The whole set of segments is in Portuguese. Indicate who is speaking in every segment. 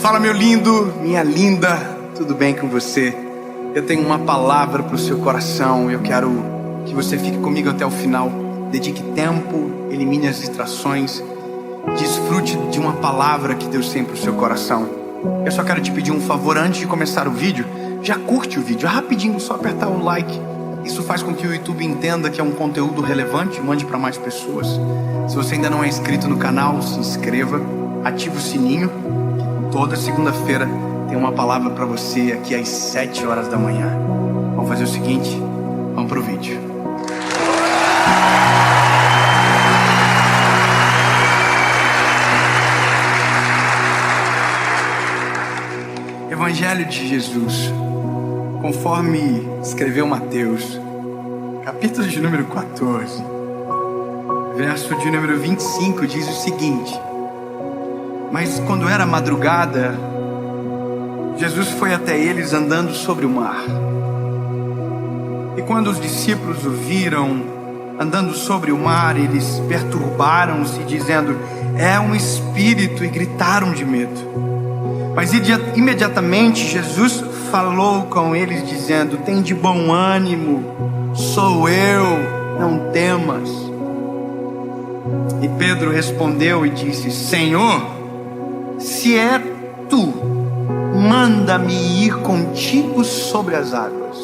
Speaker 1: Fala, meu lindo, minha linda, tudo bem com você? Eu tenho uma palavra para o seu coração. Eu quero que você fique comigo até o final. Dedique tempo, elimine as distrações, desfrute de uma palavra que Deus tem para o seu coração. Eu só quero te pedir um favor antes de começar o vídeo. Já curte o vídeo, rapidinho, só apertar o like. Isso faz com que o YouTube entenda que é um conteúdo relevante e mande para mais pessoas. Se você ainda não é inscrito no canal, se inscreva, ative o sininho. Toda segunda-feira tem uma palavra para você aqui às 7 horas da manhã. Vamos fazer o seguinte, vamos pro vídeo. Evangelho de Jesus, conforme escreveu Mateus, capítulo de número 14, verso de número 25, diz o seguinte: mas quando era madrugada, Jesus foi até eles andando sobre o mar. E quando os discípulos o viram andando sobre o mar, eles perturbaram-se, dizendo: é um espírito, e gritaram de medo. Mas imediatamente Jesus falou com eles, dizendo: tem de bom ânimo, sou eu, não temas. E Pedro respondeu e disse: Senhor, se é tu, manda-me ir contigo sobre as águas.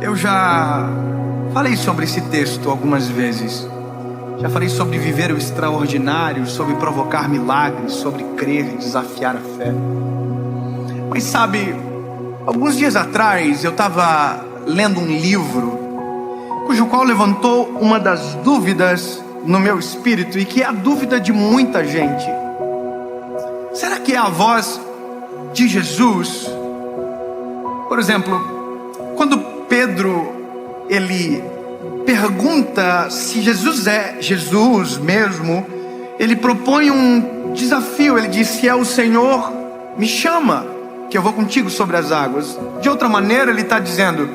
Speaker 1: Eu já falei sobre esse texto algumas vezes. Já falei sobre viver o extraordinário, sobre provocar milagres, sobre crer e desafiar a fé. Mas sabe, alguns dias atrás eu estava lendo um livro cujo qual levantou uma das dúvidas no meu espírito, e que é a dúvida de muita gente. Será que é a voz de Jesus? Por exemplo, quando Pedro ele pergunta se Jesus é Jesus mesmo, ele propõe um desafio. Ele diz: se é o Senhor, me chama, que eu vou contigo sobre as águas. De outra maneira, ele está dizendo: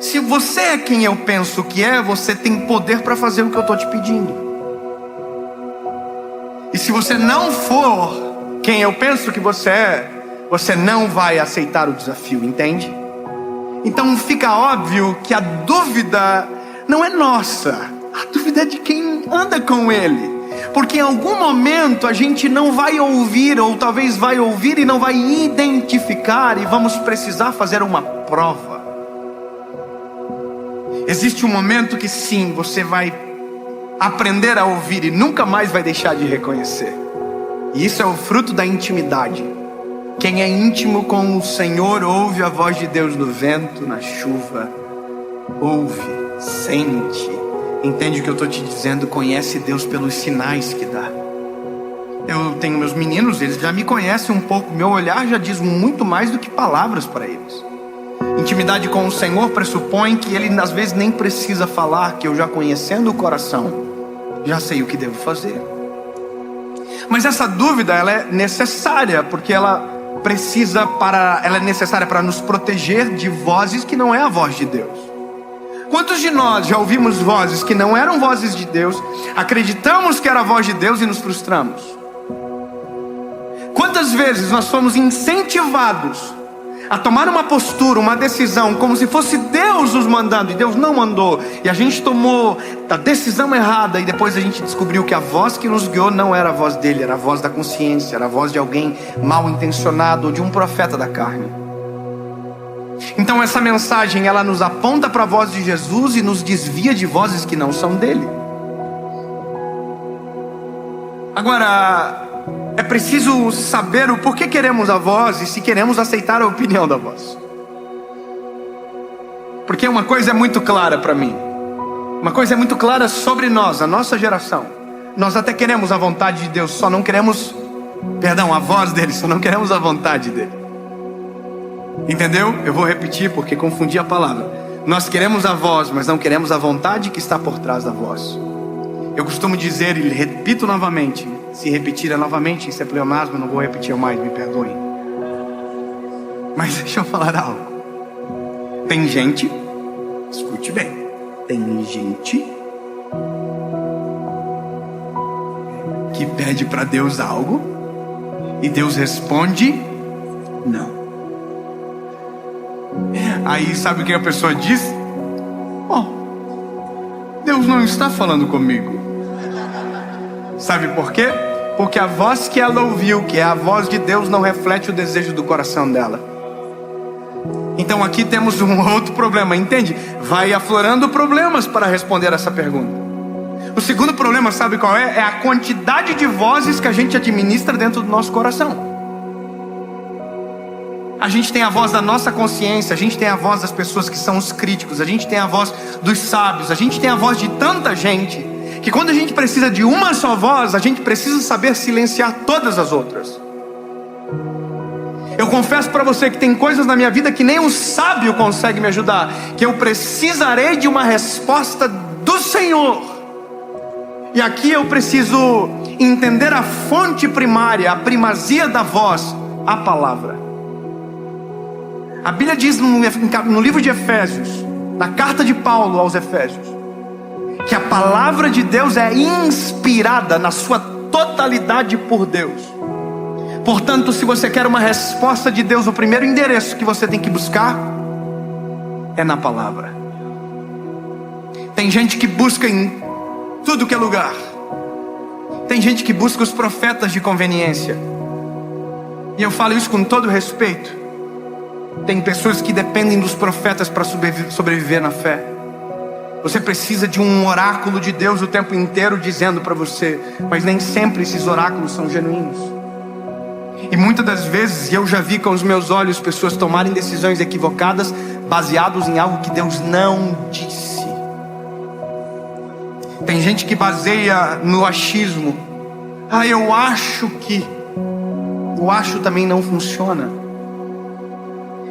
Speaker 1: se você é quem eu penso que é, você tem poder para fazer o que eu estou te pedindo. E se você não for quem eu penso que você é, você não vai aceitar o desafio, entende? Então fica óbvio que a dúvida não é nossa, a dúvida é de quem anda com Ele. Porque em algum momento a gente não vai ouvir, ou talvez vai ouvir e não vai identificar, e vamos precisar fazer uma prova. Existe um momento que sim, você vai aprender a ouvir e nunca mais vai deixar de reconhecer. E isso é o fruto da intimidade. Quem é íntimo com o Senhor ouve a voz de Deus no vento, na chuva. Ouve, sente, entende o que eu estou te dizendo, conhece Deus pelos sinais que dá. Eu tenho meus meninos, eles já me conhecem um pouco. Meu olhar já diz muito mais do que palavras para eles. Intimidade com o Senhor pressupõe que Ele às vezes nem precisa falar, que eu já conhecendo o coração, já sei o que devo fazer. Mas essa dúvida, ela é necessária, porque ela é necessária para nos proteger de vozes que não é a voz de Deus. Quantos de nós já ouvimos vozes que não eram vozes de Deus, acreditamos que era a voz de Deus e nos frustramos? Quantas vezes nós fomos incentivados a tomar uma postura, uma decisão, como se fosse Deus nos mandando, e Deus não mandou, e a gente tomou a decisão errada, e depois a gente descobriu que a voz que nos guiou não era a voz dele, era a voz da consciência, era a voz de alguém mal intencionado, ou de um profeta da carne. Então essa mensagem, ela nos aponta para a voz de Jesus e nos desvia de vozes que não são dele. Agora, é preciso saber o porquê queremos a voz e se queremos aceitar a opinião da voz. Porque uma coisa é muito clara para mim. Uma coisa é muito clara sobre nós, a nossa geração. Nós até queremos a vontade de Deus, só não queremos, a voz dele, só não queremos a vontade dele. Entendeu? Eu vou repetir porque confundi a palavra. Nós queremos a voz, mas não queremos a vontade que está por trás da voz. Eu costumo dizer, e repito novamente, se repetir novamente, isso é pleonasmo, não vou repetir mais, me perdoem. Mas deixa eu falar algo. Tem gente, escute bem, tem gente que pede para Deus algo E Deus responde: não. Aí sabe o que a pessoa diz? Deus não está falando comigo. Sabe por quê? Porque a voz que ela ouviu, que é a voz de Deus, não reflete o desejo do coração dela. Então aqui temos um outro problema, entende? Vai aflorando problemas para responder essa pergunta. O segundo problema, sabe qual é? É a quantidade de vozes que a gente administra dentro do nosso coração. A gente tem a voz da nossa consciência, a gente tem a voz das pessoas que são os críticos, a gente tem a voz dos sábios, a gente tem a voz de tanta gente, que quando a gente precisa de uma só voz, a gente precisa saber silenciar todas as outras. Eu confesso para você que tem coisas na minha vida que nem um sábio consegue me ajudar, que eu precisarei de uma resposta do Senhor. E aqui eu preciso entender a fonte primária, a primazia da voz, a palavra. A Bíblia diz no livro de Efésios, na carta de Paulo aos Efésios, que a palavra de Deus é inspirada na sua totalidade por Deus. Portanto, se você quer uma resposta de Deus, o primeiro endereço que você tem que buscar é na palavra. Tem gente que busca em tudo que é lugar. Tem gente que busca os profetas de conveniência. E eu falo isso com todo respeito. Tem pessoas que dependem dos profetas para sobreviver na fé. Você precisa de um oráculo de Deus o tempo inteiro dizendo para você, mas nem sempre esses oráculos são genuínos. E muitas das vezes eu já vi com os meus olhos pessoas tomarem decisões equivocadas baseados em algo que Deus não disse. Tem gente que baseia no achismo. Eu acho que. O acho também não funciona.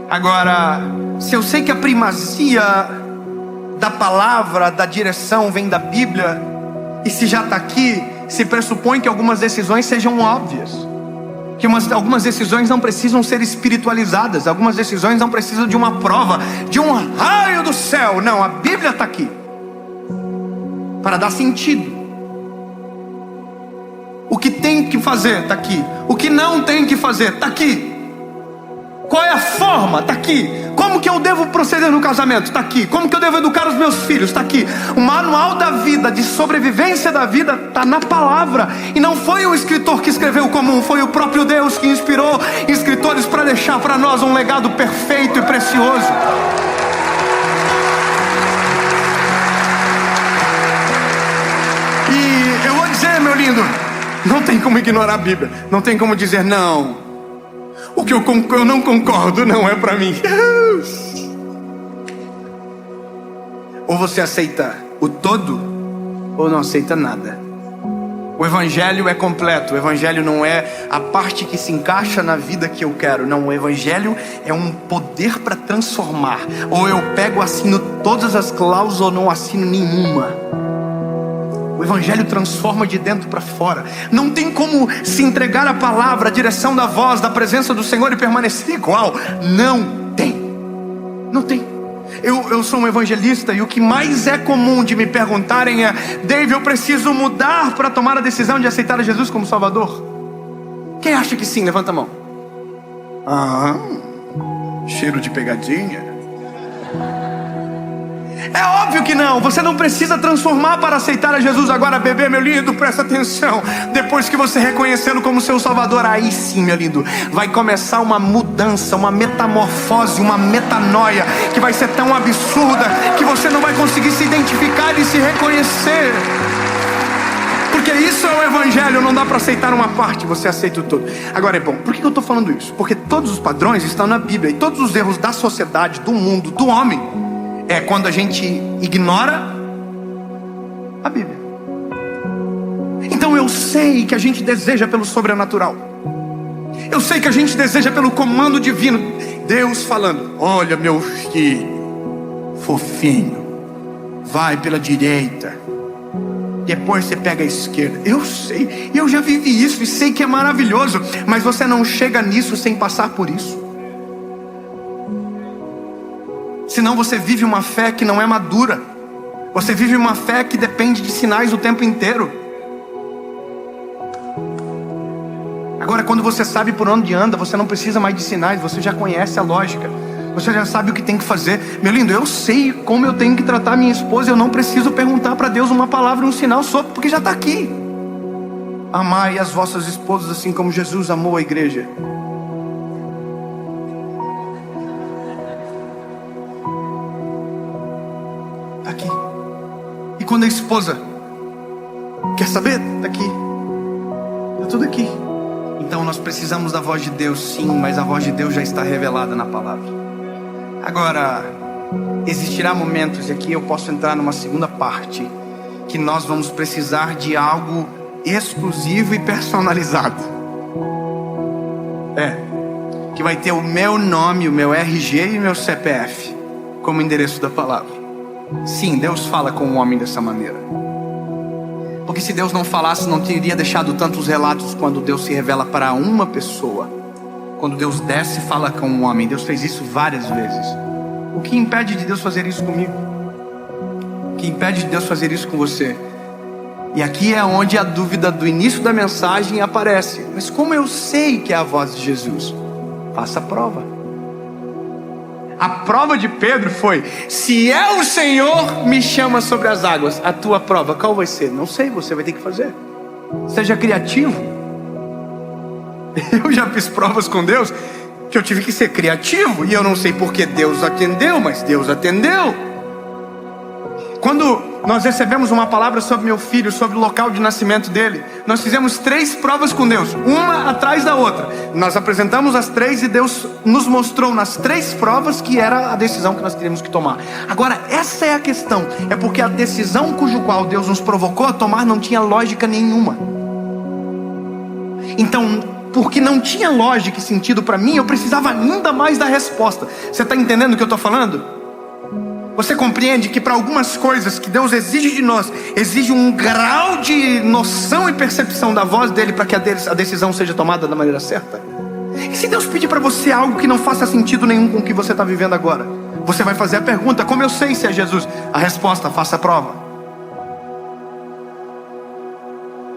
Speaker 1: Agora, se eu sei que a primazia da palavra, da direção vem da Bíblia, e se já está aqui, se pressupõe que algumas decisões sejam óbvias, que algumas decisões não precisam ser espiritualizadas, algumas decisões não precisam de uma prova, de um raio do céu. Não, a Bíblia está aqui para dar sentido. O que tem que fazer está aqui, o que não tem que fazer está aqui. Qual é a forma? Está aqui. Como que eu devo proceder no casamento? Está aqui. Como que eu devo educar os meus filhos? Está aqui. O manual da vida, de sobrevivência da vida, está na palavra. E não foi o escritor que escreveu comum, foi o próprio Deus que inspirou escritores para deixar para nós um legado perfeito e precioso. E eu vou dizer, meu lindo, não tem como ignorar a Bíblia. Não tem como dizer não. O que eu não concordo não é para mim. Ou você aceita o todo, ou não aceita nada. O Evangelho é completo. O Evangelho não é a parte que se encaixa na vida que eu quero. Não, o Evangelho é um poder para transformar. Ou eu pego, assino todas as cláusulas, ou não assino nenhuma. O Evangelho transforma de dentro para fora. Não tem como se entregar a palavra, a direção da voz, da presença do Senhor e permanecer igual. Não tem. Não tem. Eu sou um evangelista e o que mais é comum de me perguntarem é: Dave, eu preciso mudar para tomar a decisão de aceitar a Jesus como Salvador? Quem acha que sim? Levanta a mão. Cheiro de pegadinha. É óbvio que não. Você não precisa transformar para aceitar a Jesus. Agora, bebê, meu lindo, presta atenção. Depois que você reconhecê-lo como seu Salvador, aí sim, meu lindo, vai começar uma mudança, uma metamorfose, uma metanoia, que vai ser tão absurda que você não vai conseguir se identificar e se reconhecer. Porque isso é o Evangelho. Não dá para aceitar uma parte, você aceita o todo. Agora, é bom, por que eu estou falando isso? Porque todos os padrões estão na Bíblia. E todos os erros da sociedade, do mundo, do homem, é quando a gente ignora a Bíblia. Então eu sei que a gente deseja pelo sobrenatural. Eu sei que a gente deseja pelo comando divino. Deus falando: olha, meu filho, fofinho, vai pela direita, depois você pega a esquerda. Eu sei, eu já vivi isso e sei que é maravilhoso. Mas você não chega nisso sem passar por isso. Senão você vive uma fé que não é madura. Você vive uma fé que depende de sinais o tempo inteiro. Agora, quando você sabe por onde anda, você não precisa mais de sinais, você já conhece a lógica, você já sabe o que tem que fazer. Meu lindo, eu sei como eu tenho que tratar minha esposa, eu não preciso perguntar para Deus uma palavra, um sinal sobre, porque já está aqui. Amai as vossas esposas assim como Jesus amou a igreja. Está aqui. E quando a esposa quer saber, está aqui. Está tudo aqui. Então nós precisamos da voz de Deus, sim, mas a voz de Deus já está revelada na palavra. Agora, existirá momentos, e aqui eu posso entrar numa segunda parte, que nós vamos precisar de algo exclusivo e personalizado. Que vai ter o meu nome, o meu RG e o meu CPF como endereço da palavra. Sim, Deus fala com o homem dessa maneira. Porque se Deus não falasse, não teria deixado tantos relatos quando Deus se revela para uma pessoa. Quando Deus desce e fala com um homem. Deus fez isso várias vezes. O que impede de Deus fazer isso comigo? O que impede de Deus fazer isso com você? E aqui é onde a dúvida do início da mensagem aparece. Mas como eu sei que é a voz de Jesus? Faça a prova. A prova de Pedro foi: se é o Senhor, me chama sobre as águas. A tua prova, qual vai ser? Não sei, você vai ter que fazer. Seja criativo. Eu já fiz provas com Deus que eu tive que ser criativo, e eu não sei porque Deus atendeu, mas Deus atendeu. Quando nós recebemos uma palavra sobre meu filho, sobre o local de nascimento dele, nós fizemos 3 provas com Deus, uma atrás da outra. Nós apresentamos as 3 e Deus nos mostrou nas 3 provas que era a decisão que nós teríamos que tomar. Agora, essa é a questão, é porque a decisão cujo qual Deus nos provocou a tomar não tinha lógica nenhuma. Então, porque não tinha lógica e sentido para mim, eu precisava ainda mais da resposta. Você está entendendo o que eu estou falando? Você compreende que para algumas coisas que Deus exige de nós, exige um grau de noção e percepção da voz dele para que a decisão seja tomada da maneira certa? E se Deus pedir para você algo que não faça sentido nenhum com o que você está vivendo agora? Você vai fazer a pergunta: como eu sei se é Jesus? A resposta: faça a prova.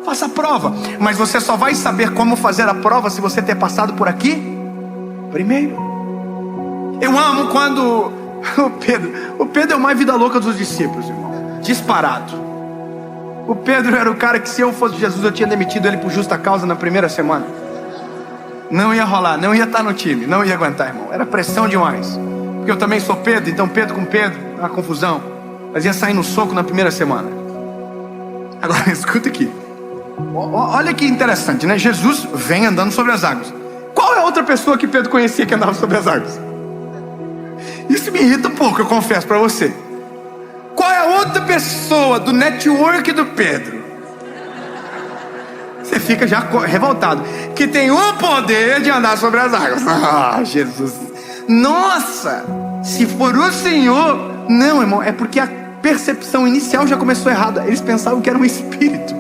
Speaker 1: Faça a prova. Mas você só vai saber como fazer a prova se você ter passado por aqui primeiro. Eu amo quando o Pedro é o mais vida louca dos discípulos, irmão. Disparado. O Pedro era o cara que, se eu fosse Jesus, eu tinha demitido ele por justa causa na primeira semana. Não ia rolar, não ia estar no time, não ia aguentar, irmão. Era pressão demais. Porque eu também sou Pedro, então Pedro com Pedro, uma confusão. Mas ia sair no soco na primeira semana. Agora, escuta aqui. Olha que interessante, né? Jesus vem andando sobre as águas. Qual é a outra pessoa que Pedro conhecia que andava sobre as águas? Isso me irrita um pouco, eu confesso para você. Qual é a outra pessoa do network do Pedro? Você fica já revoltado. Que tem o poder de andar sobre as águas. Ah, Jesus. Nossa, se for o Senhor. Não, irmão, é porque a percepção inicial já começou errada. Eles pensavam que era um espírito.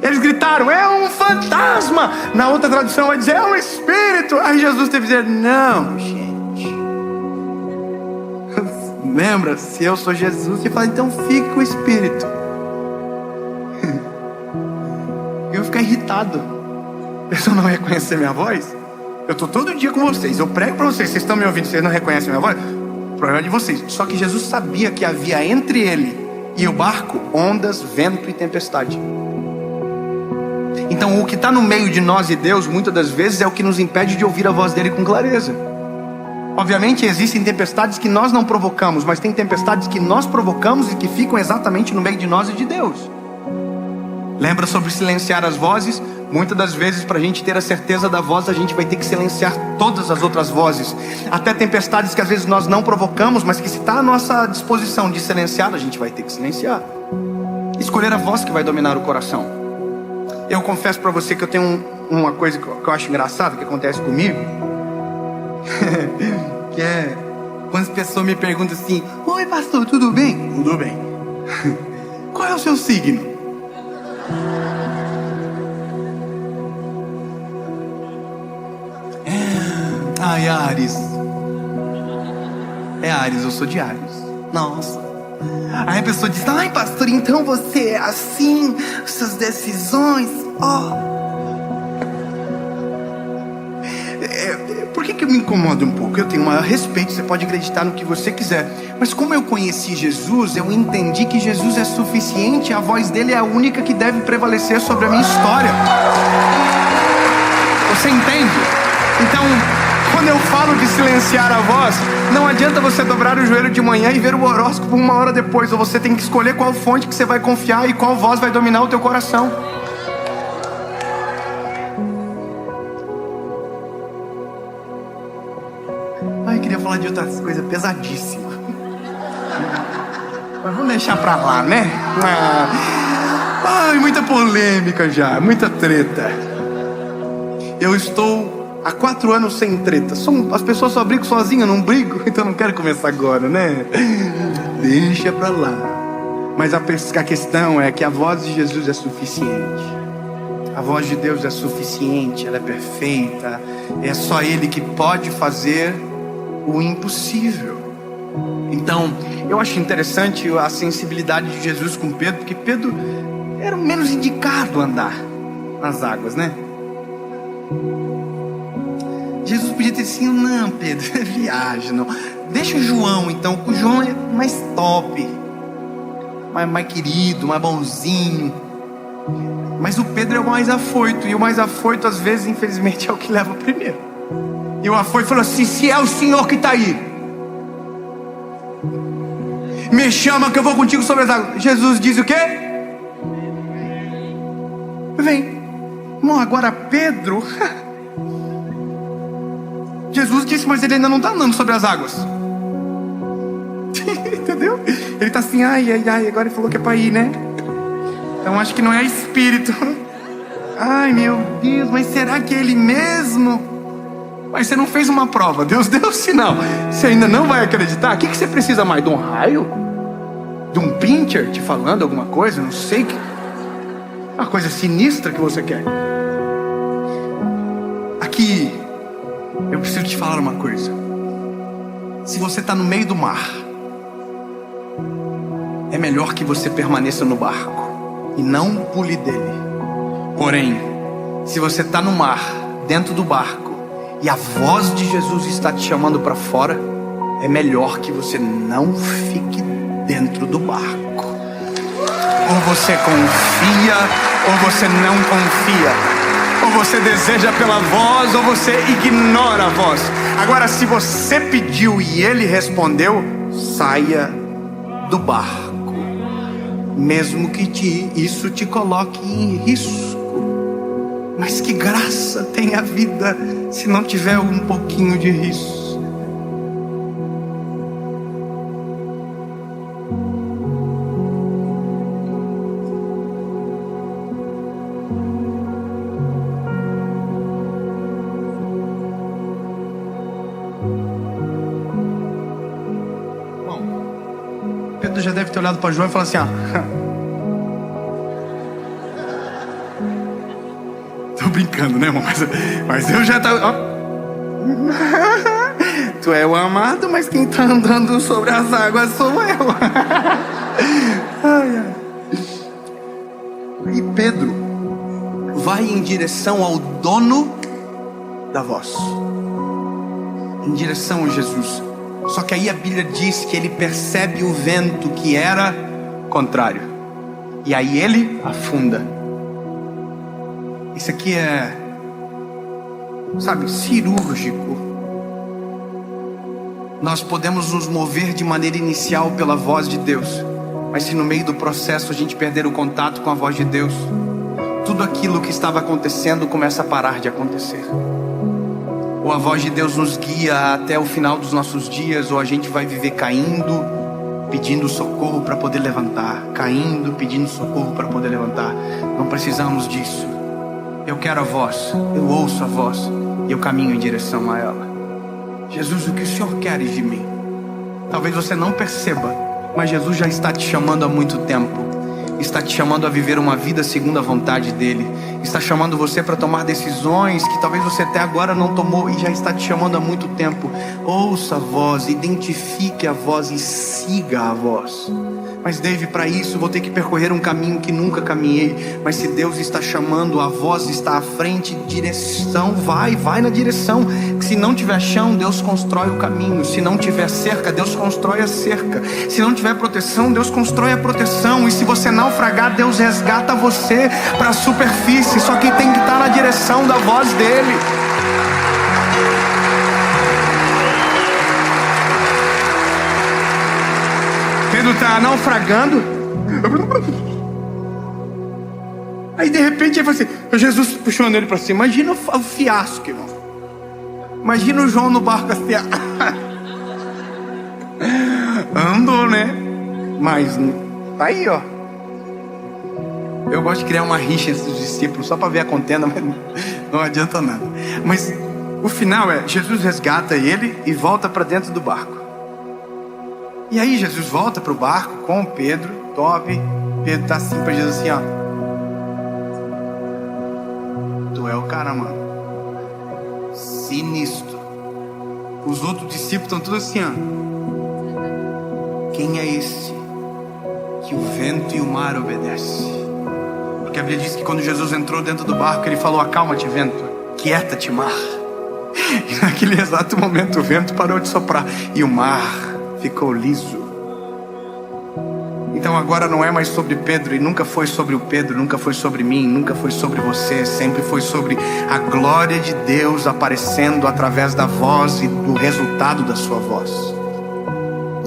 Speaker 1: Eles gritaram: é um fantasma. Na outra tradução vai dizer: é um espírito. Aí Jesus teve que dizer: não, gente. Lembra, se eu sou Jesus, você fala: então fique com o espírito. Eu vou ficar irritado. A pessoa não reconhecer minha voz. Eu estou todo dia com vocês, eu prego para vocês, vocês estão me ouvindo, vocês não reconhecem minha voz. O problema é de vocês. Só que Jesus sabia que havia entre ele e o barco ondas, vento e tempestade. Então o que está no meio de nós e Deus, muitas das vezes, é o que nos impede de ouvir a voz dele com clareza. Obviamente existem tempestades que nós não provocamos, mas tem tempestades que nós provocamos e que ficam exatamente no meio de nós e de Deus. Lembra sobre silenciar as vozes? Muitas das vezes, para a gente ter a certeza da voz, a gente vai ter que silenciar todas as outras vozes. Até tempestades que às vezes nós não provocamos, mas que, se está à nossa disposição de silenciar, a gente vai ter que silenciar. Escolher a voz que vai dominar o coração. Eu confesso para você que eu tenho uma coisa que eu acho engraçada que acontece comigo. Que é quando as pessoas me perguntam assim: oi pastor, tudo bem? Tudo bem. Qual é o seu signo? Ai, Áries. É Áries, eu sou de Áries. Nossa. Aí a pessoa diz: ai pastor, então você é assim, suas decisões, ó. me incomoda um pouco. Eu tenho o maior respeito, você pode acreditar no que você quiser, mas como eu conheci Jesus, eu entendi que Jesus é suficiente. A voz dele é a única que deve prevalecer sobre a minha história. Você entende? Então, quando eu falo de silenciar a voz, não adianta você dobrar o joelho de manhã e ver o horóscopo 1 hora depois. Ou você tem que escolher qual fonte que você vai confiar e qual voz vai dominar o teu coração. Eu queria falar de outras coisas pesadíssimas, mas vamos deixar pra lá, né? Muita polêmica já, muita treta. Eu estou há 4 anos sem treta. As pessoas só brigam sozinhas, não brigo. Então não quero começar agora, né? Deixa pra lá. Mas a questão é que a voz de Jesus é suficiente. A voz de Deus é suficiente, ela é perfeita. É só Ele que pode fazer o impossível. Então, eu acho interessante a sensibilidade de Jesus com Pedro, porque Pedro era o menos indicado a andar nas águas, né? Jesus podia ter assim: não, Pedro, viagem, não. Deixa o João, então. O João é mais top, mais querido, mais bonzinho. Mas o Pedro é o mais afoito, e o mais afoito às vezes, infelizmente, é o que leva primeiro. E o afoito falou assim: se é o Senhor que está aí, me chama que eu vou contigo sobre as águas. Jesus diz o quê? Vem. Bom, agora Pedro Jesus disse, mas ele ainda não está andando sobre as águas. Entendeu? Ele está assim: ai, agora ele falou que é para ir, né? Então acho que não é espírito. Ai, meu Deus, mas será que é ele mesmo? Mas você não fez uma prova, Deus deu o sinal. Você ainda não vai acreditar? O que você precisa mais? De um raio? De um pincher te falando alguma coisa? Não sei. Uma coisa sinistra que você quer. Aqui, eu preciso te falar uma coisa. Se você está no meio do mar, é melhor que você permaneça no barco e não pule dele. Porém, se você está no mar, dentro do barco, e a voz de Jesus está te chamando para fora, é melhor que você não fique dentro do barco. Ou você confia, ou você não confia. Ou você deseja pela voz, ou você ignora a voz. Agora, se você pediu e ele respondeu, saia do barco, mesmo que isso te coloque em risco. Mas que graça tem a vida se não tiver um pouquinho de risco. Bom, Pedro já deve ter olhado para João e falado assim: tô brincando, né, irmão? Mas eu já tava. Tu é o amado, mas quem tá andando sobre as águas sou eu. E Pedro vai em direção ao dono da voz, em direção a Jesus. Só que aí a Bíblia diz que ele percebe o vento que era contrário, e aí ele afunda. Isso aqui é, sabe, cirúrgico. Nós podemos nos mover de maneira inicial pela voz de Deus, mas se no meio do processo a gente perder o contato com a voz de Deus, tudo aquilo que estava acontecendo começa a parar de acontecer. Ou a voz de Deus nos guia até o final dos nossos dias, ou a gente vai viver caindo, pedindo socorro para poder levantar, caindo, pedindo socorro para poder levantar. Não precisamos disso. Eu quero a voz, eu ouço a voz e eu caminho em direção a ela. Jesus, o que o Senhor quer de mim? Talvez você não perceba, mas Jesus já está te chamando há muito tempo. Está te chamando a viver uma vida segundo a vontade dEle. Está chamando você para tomar decisões que talvez você até agora não tomou, e já está te chamando há muito tempo. Ouça a voz, identifique a voz e siga a voz. Mas Dave, para isso vou ter que percorrer um caminho que nunca caminhei. Mas se Deus está chamando, a voz está à frente, direção, vai na direção. Se não tiver chão, Deus constrói o caminho. Se não tiver cerca, Deus constrói a cerca. Se não tiver proteção, Deus constrói a proteção. E se você naufragar, Deus resgata você para a superfície. Só que tem que estar na direção da voz dele. Pedro está naufragando. Aí de repente ele falou assim, Jesus puxando ele para cima. Imagina o fiasco, irmão. Imagina o João no barco assim. Andou, né? Mas tá aí, ó. Eu gosto de criar uma rixa entre os discípulos só para ver a contenda, mas não adianta nada. Mas o final é, Jesus resgata ele e volta para dentro do barco. E aí Jesus volta para o barco com Pedro, Tobi. Pedro tá assim para Jesus assim, ó. Tu é o cara, mano. Sinistro. Os outros discípulos estão todos assim, ó. Quem é esse que o vento e o mar obedecem? Porque a Bíblia diz que quando Jesus entrou dentro do barco, ele falou, acalma-te, vento, quieta-te, mar. E naquele exato momento o vento parou de soprar e o mar ficou liso. Então agora não é mais sobre Pedro, e nunca foi sobre o Pedro, nunca foi sobre mim, nunca foi sobre você, sempre foi sobre a glória de Deus aparecendo através da voz e do resultado da sua voz.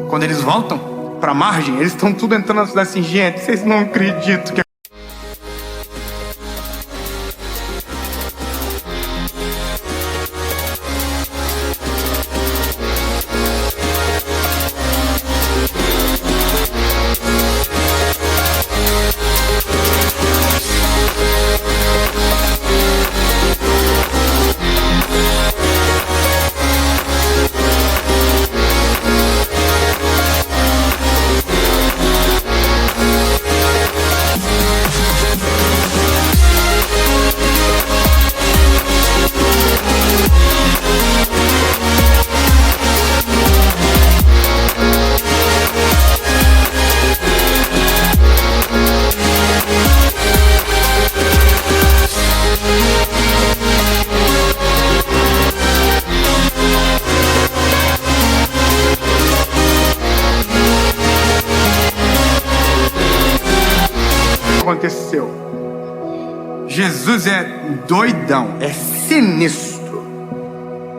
Speaker 1: Quando eles voltam para a margem, eles estão tudo entrando na cidade assim, gente, vocês não acreditam que aconteceu. Jesus é doidão, é sinistro.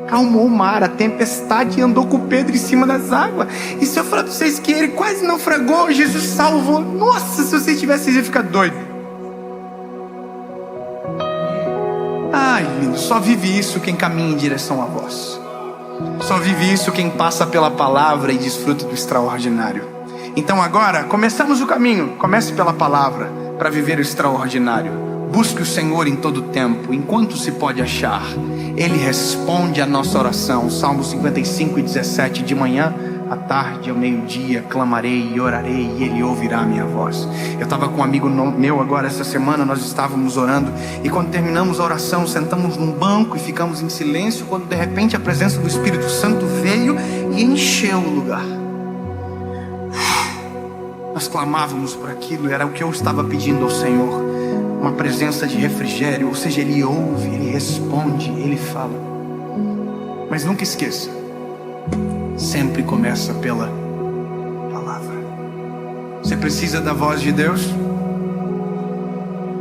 Speaker 1: Calmou o mar, a tempestade, e andou com Pedro em cima das águas. E se eu falar para vocês que ele quase naufragou, Jesus salvou. Nossa, se vocês tivessem, ia ficar doido. Ai, lindo, só vive isso quem caminha em direção à voz. Só vive isso quem passa pela palavra e desfruta do extraordinário. Então agora, começamos o caminho. Comece pela palavra para viver o extraordinário. Busque o Senhor em todo tempo, enquanto se pode achar. Ele responde a nossa oração. Salmo 55:17. De manhã, à tarde, ao meio-dia, clamarei e orarei, e Ele ouvirá a minha voz. Eu estava com um amigo meu agora essa semana, nós estávamos orando, e quando terminamos a oração, sentamos num banco e ficamos em silêncio, quando de repente a presença do Espírito Santo veio e encheu o lugar. Nós clamávamos por aquilo, era o que eu estava pedindo ao Senhor. Uma presença de refrigério, ou seja, Ele ouve, Ele responde, Ele fala. Mas nunca esqueça, sempre começa pela palavra. Você precisa da voz de Deus?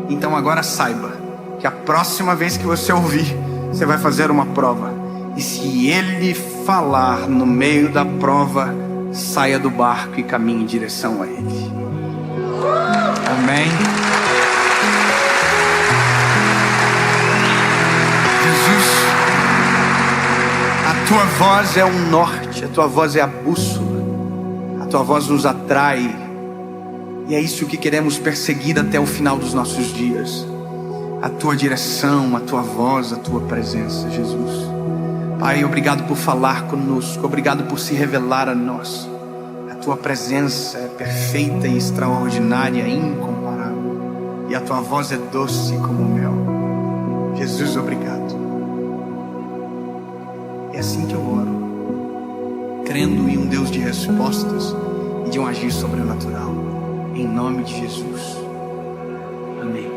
Speaker 1: Então agora saiba que a próxima vez que você ouvir, você vai fazer uma prova. E se Ele falar no meio da prova, saia do barco e caminhe em direção a Ele. Amém? Jesus, a Tua voz é o norte, a Tua voz é a bússola, a Tua voz nos atrai, e é isso que queremos perseguir até o final dos nossos dias. A Tua direção, a Tua voz, a Tua presença, Jesus. Pai, obrigado por falar conosco, obrigado por se revelar a nós. A Tua presença é perfeita e extraordinária, incomparável, e a Tua voz é doce como mel. Jesus, obrigado. É assim que eu oro, crendo em um Deus de respostas e de um agir sobrenatural, em nome de Jesus. Amém.